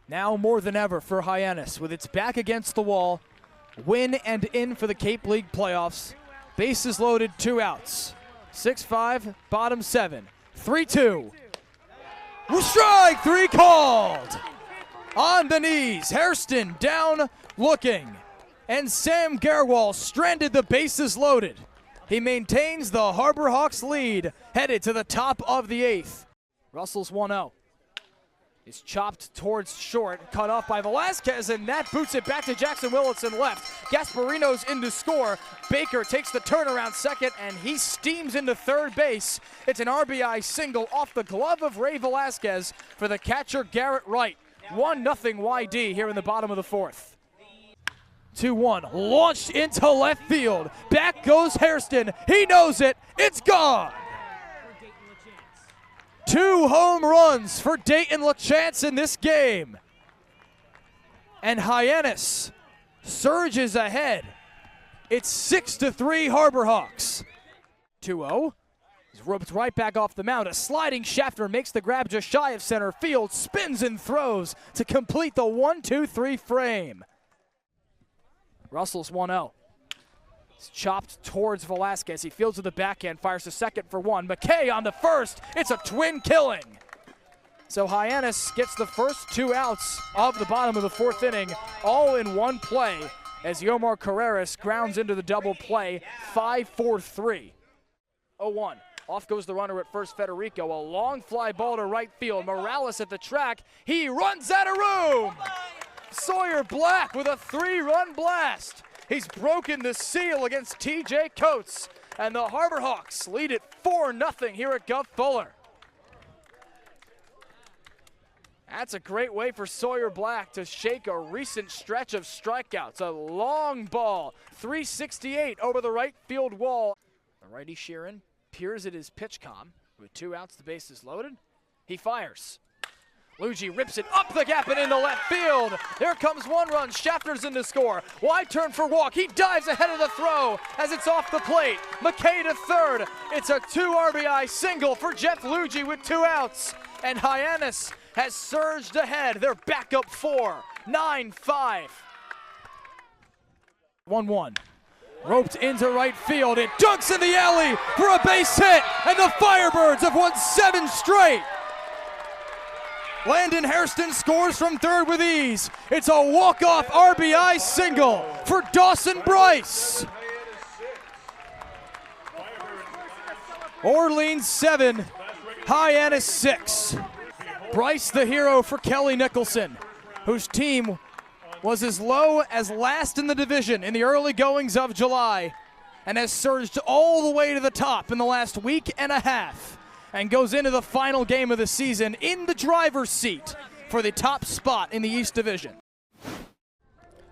Now more than ever for Hyannis, with its back against the wall, win and in for the Cape League playoffs. Bases loaded, 2 outs. 6-5, bottom 7. 3-2. Strike 3 called. On the knees, Hairston down looking. And Sam Garwal stranded the bases loaded. He maintains the Harbor Hawks lead, headed to the top of the 8th. Russell's 1-0. Is chopped towards short, cut off by Velasquez, and that boots it back to Jackson Willitson left. Gasparino's in to score. Baker takes the turnaround second, and he steams into third base. It's an RBI single off the glove of Ray Velasquez for the catcher Garrett Wright. 1-0 YD here in the bottom of the 4th. 2-1, launched into left field. Back goes Hairston. He knows it. It's gone. 2 home runs for Dayton LaChance in this game. And Hyannis surges ahead. It's 6-3 Harbor Hawks. 2-0. He's roped right back off the mound. A sliding Schaffner makes the grab just shy of center field. Spins and throws to complete the 1-2-3 frame. Russell's 1-0. Chopped towards Velasquez. He fields with the backhand, fires to second for 1. McKay on the first. It's a twin killing. So Hyannis gets the first 2 outs of the bottom of the 4th inning, all in one play, as Yomar Carreras grounds into the double play. 5-4-3. 0-1. Off goes the runner at first, Federico. A long fly ball to right field. Morales at the track. He runs out of room. Sawyer Black with a 3-run blast. He's broken the seal against TJ Coates, and the Harbor Hawks lead it 4-0 here at Gov Fuller. That's a great way for Sawyer Black to shake a recent stretch of strikeouts. A long ball, 368 over the right field wall. The righty Sheeran peers at his pitch com. With 2 outs, the bases loaded. He fires. Luigi rips it up the gap and into left field. There comes 1 run. Schaffner's in to score. Wide turn for walk. He dives ahead of the throw as it's off the plate. McKay to third. It's a 2 RBI single for Jeff Luigi with 2 outs. And Hyannis has surged ahead. They're back up 4. 9-5. 1-1. Roped into right field. It dunks in the alley for a base hit. And the Firebirds have won 7 straight. Landon Hairston scores from third with ease. It's a walk-off RBI single for Dawson Bryce. Orleans 7, Hyannis 6. Bryce the hero for Kelly Nicholson, whose team was as low as last in the division in the early goings of July and has surged all the way to the top in the last week and a half, and goes into the final game of the season in the driver's seat for the top spot in the East Division.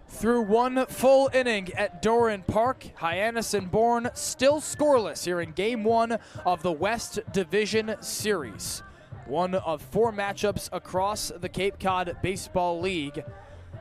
Through 1 full inning at Doran Park, Hyannis and Bourne still scoreless here in Game 1 of the West Division Series. 1 of 4 matchups across the Cape Cod Baseball League.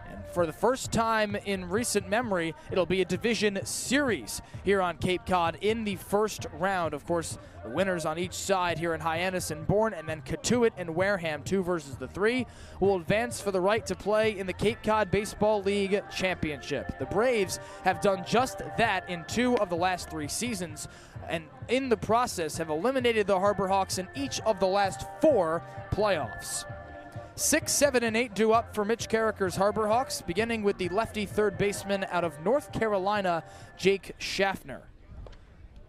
And for the first time in recent memory, it'll be a division series here on Cape Cod in the first round. Of course, the winners on each side here in Hyannis and Bourne, and then Cotuit and Wareham, 2 versus the 3, will advance for the right to play in the Cape Cod Baseball League Championship. The Braves have done just that in 2 of the last 3 seasons, and in the process have eliminated the Harbor Hawks in each of the last 4 playoffs. 6, 7, and 8 due up for Mitch Carricker's Harbor Hawks, beginning with the lefty third baseman out of North Carolina, Jake Schaffner.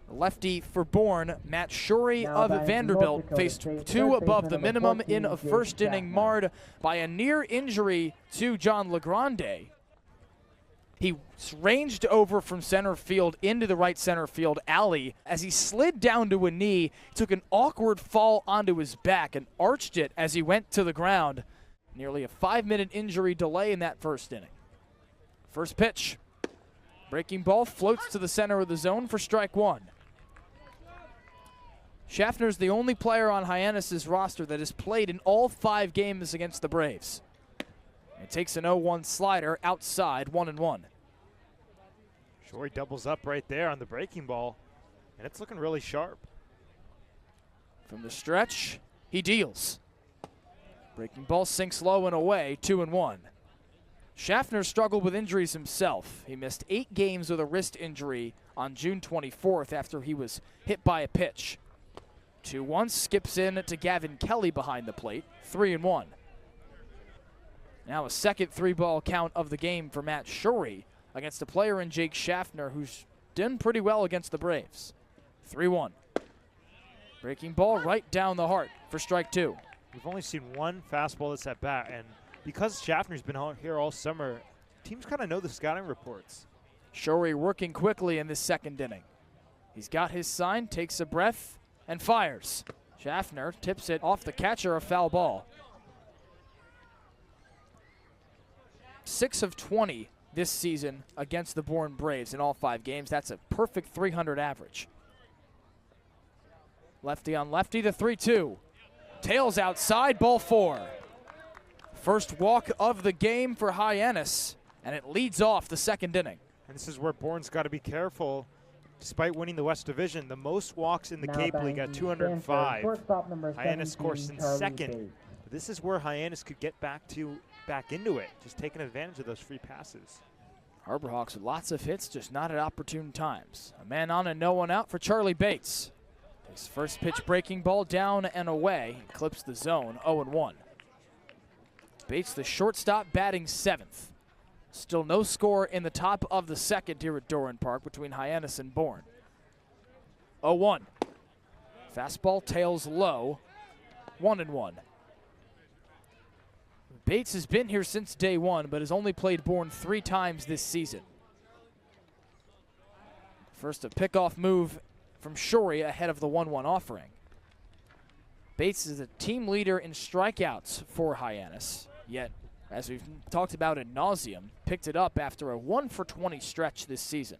The lefty for Bourne, Matt Shorey of Vanderbilt, faced 2 above the minimum in a first inning marred by a near injury to John LeGrande. He ranged over from center field into the right center field alley. As he slid down to a knee, he took an awkward fall onto his back and arched it as he went to the ground. Nearly a 5-minute injury delay in that first inning. First pitch. Breaking ball floats to the center of the zone for strike 1. Schaffner's the only player on Hyannis' roster that has played in all 5 games against the Braves. It takes an 0-1 slider outside, 1-1. Shorey doubles up right there on the breaking ball, and it's looking really sharp. From the stretch, he deals. Breaking ball sinks low and away, 2-1. Schaffner struggled with injuries himself. He missed 8 games with a wrist injury on June 24th after he was hit by a pitch. 2-1, skips in to Gavin Kelly behind the plate, 3-1. Now a second 3-ball count of the game for Matt Shorey against a player in Jake Schaffner who's done pretty well against the Braves. 3-1. Breaking ball right down the heart for strike 2. We've only seen one fastball that's at bat, and because Schaffner's been out here all summer, teams kind of know the scouting reports. Shorey working quickly in this second inning. He's got his sign, takes a breath, and fires. Schaffner tips it off the catcher, a foul ball. 6 of 20 this season against the Bourne Braves in all 5 games. That's a perfect 300 average. Lefty on lefty, the 3-2. Tails outside, ball 4. First walk of the game for Hyannis, and it leads off the second inning. And this is where Bourne's got to be careful. Despite winning the West Division, the most walks in the Cape League at 205. Hyannis, of course, in second. But this is where Hyannis could get back into it, just taking advantage of those free passes. Harbor Hawks with lots of hits, just not at opportune times. A man on and no one out for Charlie Bates. His first pitch breaking ball down and away. He clips the zone, 0-1. Bates, the shortstop, batting 7th. Still no score in the top of the second here at Doran Park between Hyannis and Bourne. 0-1. Fastball tails low, 1-1. Bates has been here since day one, but has only played Bourne 3 times this season. First, a pickoff move from Shorey ahead of the 1-1 offering. Bates is a team leader in strikeouts for Hyannis, yet, as we've talked about ad nauseum, picked it up after a 1-for-20 stretch this season.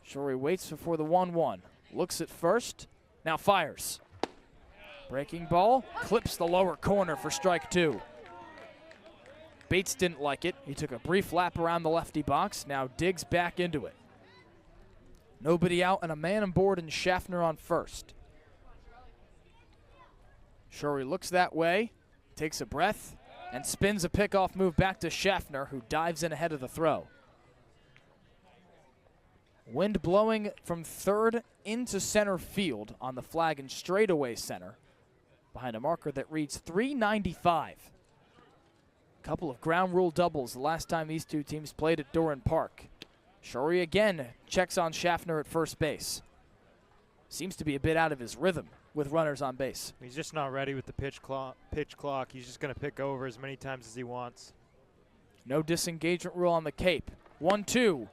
Shorey waits before the 1-1, looks at first, now fires. Breaking ball, clips the lower corner for strike 2. Bates didn't like it. He took a brief lap around the lefty box, now digs back into it. Nobody out and a man on board and Schaffner on first. Shorey looks that way, takes a breath, and spins a pickoff move back to Schaffner, who dives in ahead of the throw. Wind blowing from third into center field on the flag and straightaway center behind a marker that reads 395. A couple of ground rule doubles the last time these two teams played at Doran Park. Shorey again checks on Schaffner at first base. Seems to be a bit out of his rhythm with runners on base. He's just not ready with the pitch clock. He's just going to pick over as many times as he wants. No disengagement rule on the Cape. 1-2.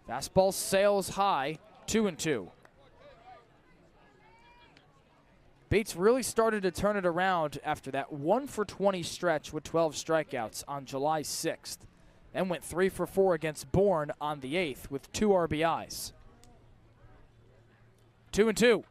Fastball sails high, 2-2. Bates really started to turn it around after that 1-for-20 stretch with 12 strikeouts on July 6th. Then went 3-for-4 against Bourne on the 8th with 2 RBIs. 2-2.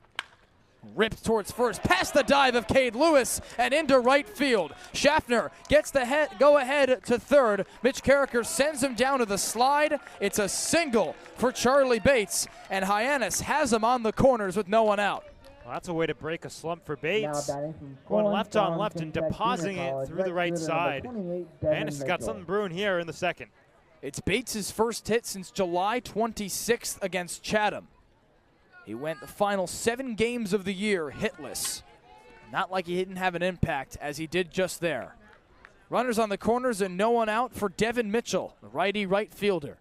Ripped towards first, past the dive of Cade Lewis and into right field. Schaffner gets the go ahead to third. Mitch Carricker sends him down to the slide. It's a single for Charlie Bates, and Hyannis has him on the corners with no one out. Well, that's a way to break a slump for Bates. Going left on left and depositing it through the right side. Hyannis has got something brewing here in the second. It's Bates' first hit since July 26th against Chatham. He went the final 7 games of the year hitless. Not like he didn't have an impact, as he did just there. Runners on the corners and no one out for Devin Mitchell, the righty right fielder.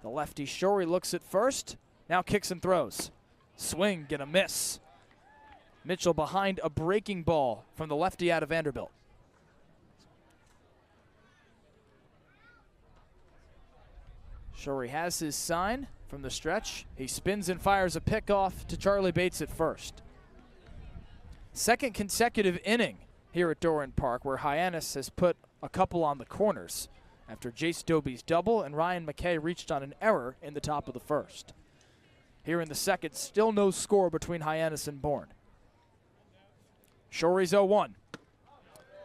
The lefty Shorey looks at first, now kicks and throws. Swing and a miss. Mitchell behind a breaking ball from the lefty out of Vanderbilt. Shorey has his sign from the stretch. He spins and fires a pickoff to Charlie Bates at first. Second consecutive inning here at Doran Park where Hyannis has put a couple on the corners after Jace Doby's double and Ryan McKay reached on an error in the top of the first. Here in the second, still no score between Hyannis and Bourne. Shorey's 0-1.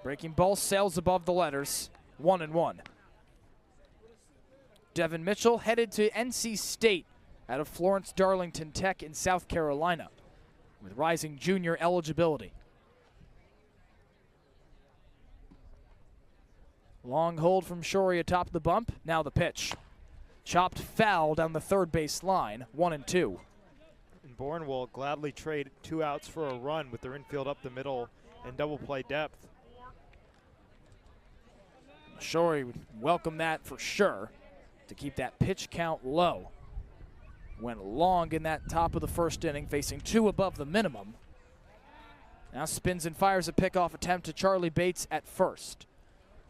Breaking ball sails above the letters, 1-1. Devin Mitchell headed to NC State out of Florence Darlington Tech in South Carolina with rising junior eligibility. Long hold from Shorey atop the bump. Now the pitch. Chopped foul down the third base line, 1-2. And Bourne will gladly trade 2 outs for a run with their infield up the middle and double play depth. Shorey would welcome that for sure to keep that pitch count low. Went long in that top of the first inning, facing 2 above the minimum. Now spins and fires a pickoff attempt to Charlie Bates at first.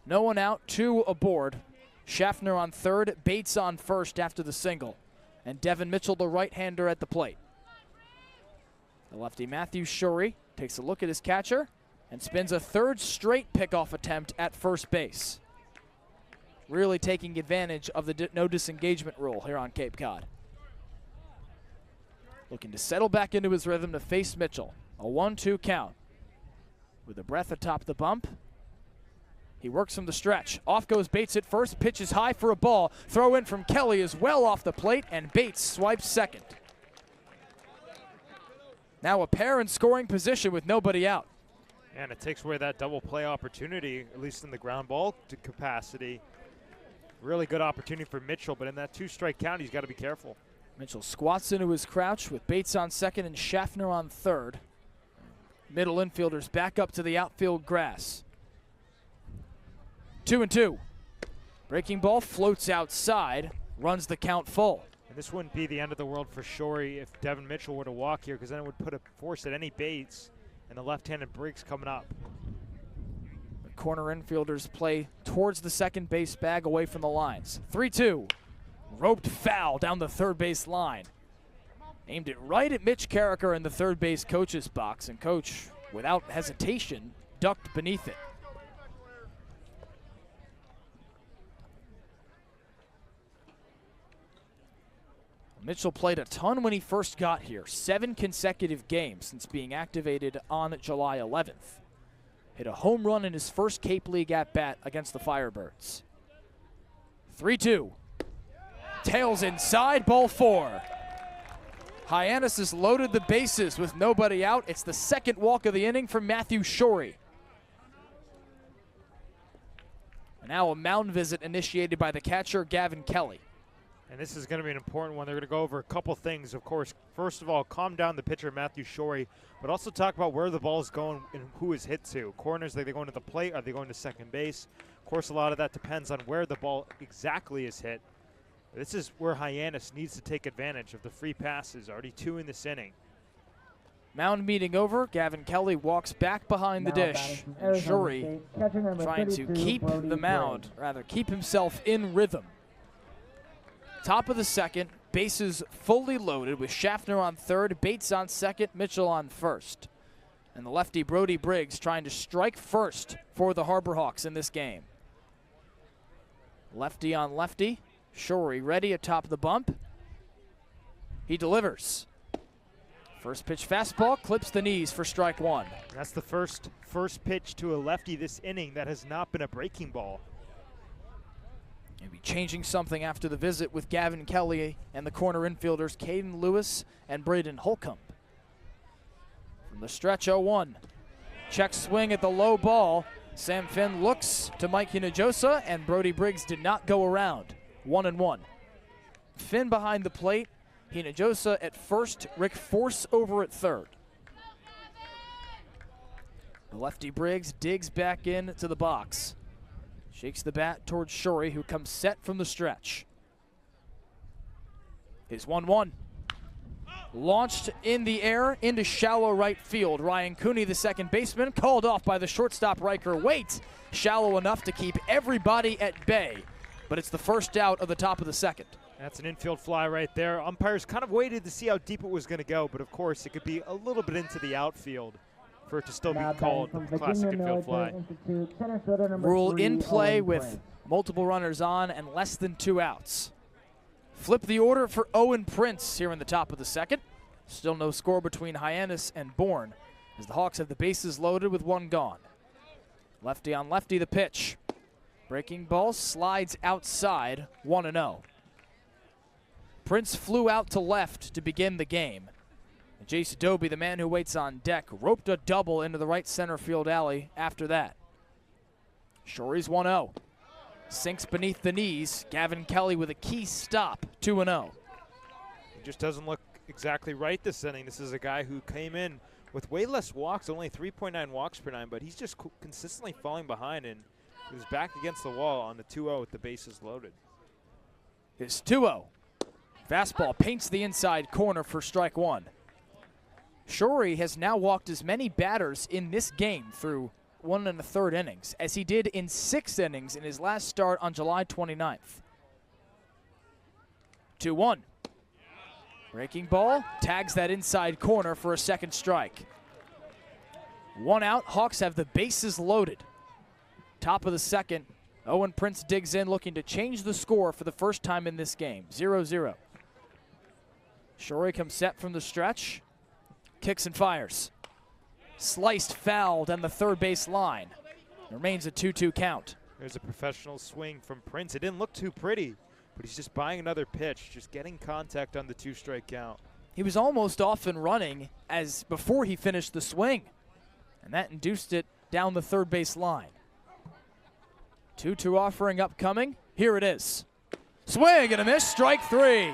No one out, 2 aboard. Schaffner on third, Bates on first after the single. And Devin Mitchell, the right-hander, at the plate. The lefty Matthew Shorey takes a look at his catcher and spins a third straight pickoff attempt at first base. Really taking advantage of the no disengagement rule here on Cape Cod. Looking to settle back into his rhythm to face Mitchell. A 1-2 count. With a breath atop the bump. He works from the stretch. Off goes Bates at first. Pitches high for a ball. Throw in from Kelly is well off the plate, and Bates swipes second. Now a pair in scoring position with nobody out. And it takes away that double play opportunity, at least in the ground ball capacity. Really good opportunity for Mitchell, but in that 2-strike count, he's got to be careful. Mitchell squats into his crouch with Bates on second and Schaffner on third. Middle infielders back up to the outfield grass. 2-2. Breaking ball floats outside, runs the count full. And this wouldn't be the end of the world for Shorey if Devin Mitchell were to walk here, because then it would put a force at any Bates, and the left-handed Briggs coming up. The corner infielders play towards the second base bag away from the lines. 3-2. Roped foul down the third base line. Aimed it right at Mitch Carricker in the third base coach's box, and coach, without hesitation, ducked beneath it. Mitchell played a ton when he first got here. 7 consecutive games since being activated on July 11th. Hit a home run in his first Cape League at-bat against the Firebirds. 3-2. Tails inside, ball 4. Hyannis has loaded the bases with nobody out. It's the second walk of the inning from Matthew Shorey. And now a mound visit initiated by the catcher, Gavin Kelly. And this is going to be an important one. They're going to go over a couple things, of course. First of all, calm down the pitcher, Matthew Shorey, but also talk about where the ball is going and who is hit to. Corners, are they going to the plate? Are they going to second base? Of course, a lot of that depends on where the ball exactly is hit. This is where Hyannis needs to take advantage of the free passes. Already 2 in this inning. Mound meeting over. Gavin Kelly walks back behind the dish. And Shorey trying to keep the mound, rather keep himself in rhythm. Top of the second, bases fully loaded with Schaffner on third, Bates on second, Mitchell on first. And the lefty Brody Briggs trying to strike first for the Harbor Hawks in this game. Lefty on lefty, Shorey ready atop the bump. He delivers. First pitch fastball, clips the knees for strike 1. That's the first pitch to a lefty this inning that has not been a breaking ball. Maybe changing something after the visit with Gavin Kelly and the corner infielders Caden Lewis and Braden Holcomb. From the stretch, 0-1. Check swing at the low ball. Sam Finn looks to Mike Hinojosa, and Brody Briggs did not go around. 1-1. Finn behind the plate. Hinojosa at first. Rick Force over at third. The lefty Briggs digs back into the box. Shakes the bat towards Shorey, who comes set from the stretch. Is 1-1. Launched in the air into shallow right field. Ryan Cooney, the second baseman, called off by the shortstop Riker Waite. Shallow enough to keep everybody at bay. But it's the first out of the top of the second. That's an infield fly right there. Umpires kind of waited to see how deep it was going to go, but of course it could be a little bit into the outfield for it to still be called the classic infield fly. Rule in play with multiple runners on and less than 2 outs. Flip the order for Owen Prince here in the top of the second. Still no score between Hyannis and Bourne as the Hawks have the bases loaded with 1 gone. Lefty on lefty, the pitch. Breaking ball slides outside, 1-0. Prince flew out to left to begin the game. Jace Adobe, the man who waits on deck, roped a double into the right center field alley after that. Shorey's 1-0. sinks beneath the knees. Gavin Kelly with a key stop, 2-0. He just doesn't look exactly right this inning. This is a guy who came in with way less walks, only 3.9 walks per nine, but he's just consistently falling behind, and he was back against the wall on the 2-0 with the bases loaded. It's 2-0. Fastball paints the inside corner for strike one. Shorey has now walked as many batters in this game through 1 1/3 innings as he did in 6 innings in his last start on July 29th. 2-1. Breaking ball tags that inside corner for a second strike. 1 out. Hawks have the bases loaded. Top of the second. Owen Prince digs in, looking to change the score for the first time in this game. 0-0. Shorey comes set from the stretch. Kicks and fires. Sliced foul down the third base line. Remains a 2-2 count. There's a professional swing from Prince. It didn't look too pretty, but he's just buying another pitch, just getting contact on the 2-strike count. He was almost off and running as before he finished the swing, and that induced it down the third base line. 2-2 offering upcoming. Here it is. Swing and a miss, strike 3.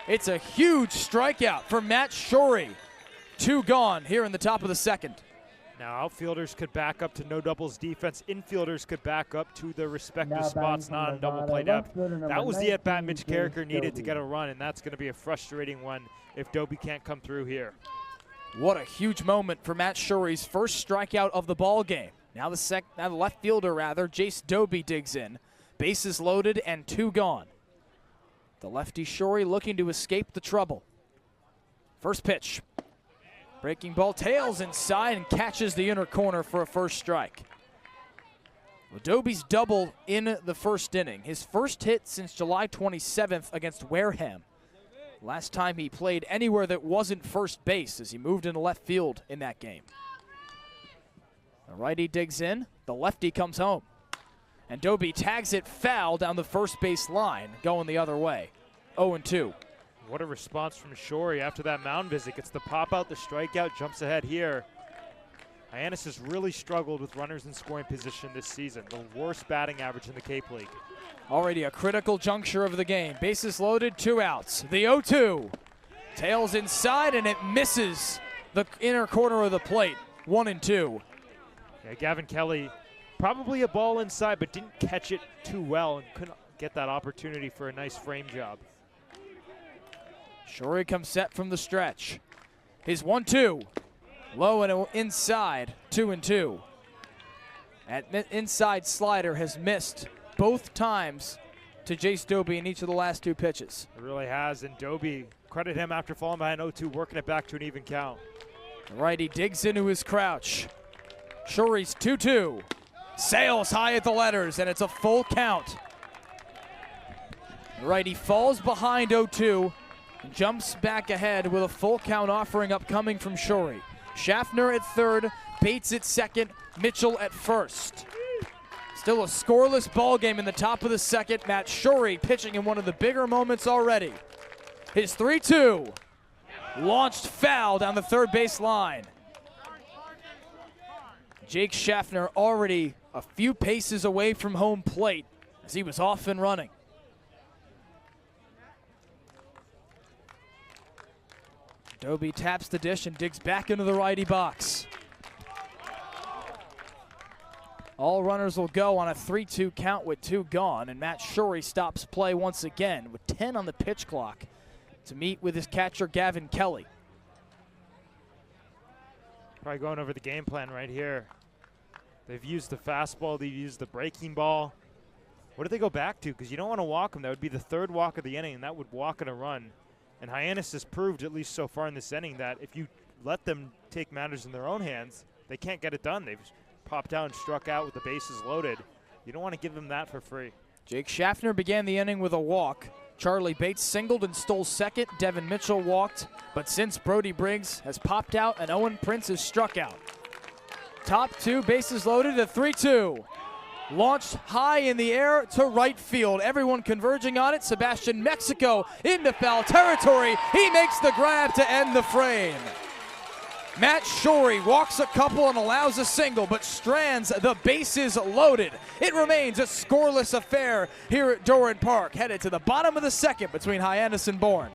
It's a huge strikeout for Matt Shorey. 2 gone here in the top of the second. Now outfielders could back up to no doubles defense. Infielders could back up to their respective spots, not on double play depth. That was the at-bat Mitch Carricker needed to get a run, and that's going to be a frustrating one if Dobie can't come through here. What a huge moment for Matt Shorey's first strikeout of the ball game. Now the left fielder, Jace Dobie digs in. Bases loaded and 2 gone. The lefty Shorey looking to escape the trouble. First pitch. Breaking ball tails inside and catches the inner corner for a first strike. Well, Dobie's double in the first inning. His first hit since July 27th against Wareham. Last time he played anywhere that wasn't first base as he moved into left field in that game. The righty digs in. The lefty comes home. And Dobie tags it foul down the first base line, going the other way. 0-2. What a response from Shorey after that mound visit. Gets the pop out, the strikeout, jumps ahead here. Hyannis has really struggled with runners in scoring position this season. The worst batting average in the Cape League. Already a critical juncture of the game. Bases loaded, 2 outs. The 0-2. Tails inside, and it misses the inner corner of the plate. 1-2. Yeah, Gavin Kelly, probably a ball inside, but didn't catch it too well and couldn't get that opportunity for a nice frame job. Shorey comes set from the stretch. His 1-2. Low and inside, 2-2. That inside slider has missed both times to Jace Dobie in each of the last 2 pitches. It really has, and Dobie, credit him after falling behind 0-2, working it back to an even count. The righty digs into his crouch. Shorey's 2-2. Sails high at the letters, and it's a full count. The righty falls behind 0-2. Jumps back ahead with a full count offering upcoming from Shorey. Schaffner at third, Bates at second, Mitchell at first. Still a scoreless ball game in the top of the second. Matt Shorey pitching in one of the bigger moments already. His 3-2. Launched foul down the third base line. Jake Schaffner already a few paces away from home plate as he was off and running. Dobie taps the dish and digs back into the righty box. All runners will go on a 3-2 count with 2 gone, and Matt Shorey stops play once again with 10 on the pitch clock to meet with his catcher Gavin Kelly. Probably going over the game plan right here. They've used the fastball, they've used the breaking ball. What do they go back to? Because you don't want to walk them. That would be the 3rd walk of the inning, and that would walk in a run. And Hyannis has proved, at least so far in this inning, that if you let them take matters in their own hands, they can't get it done. They've popped out and struck out with the bases loaded. You don't want to give them that for free. Jake Schaffner began the inning with a walk. Charlie Bates singled and stole second. Devin Mitchell walked. But since Brody Briggs has popped out and Owen Prince has struck out. Top 2, bases loaded, a 3-2. Launched high in the air to right field. Everyone converging on it. Sebastian Mexico into foul territory. He makes the grab to end the frame. Matt Shorey walks a couple and allows a single, but strands the bases loaded. It remains a scoreless affair here at Doran Park, headed to the bottom of the second between Hyannis and Bourne.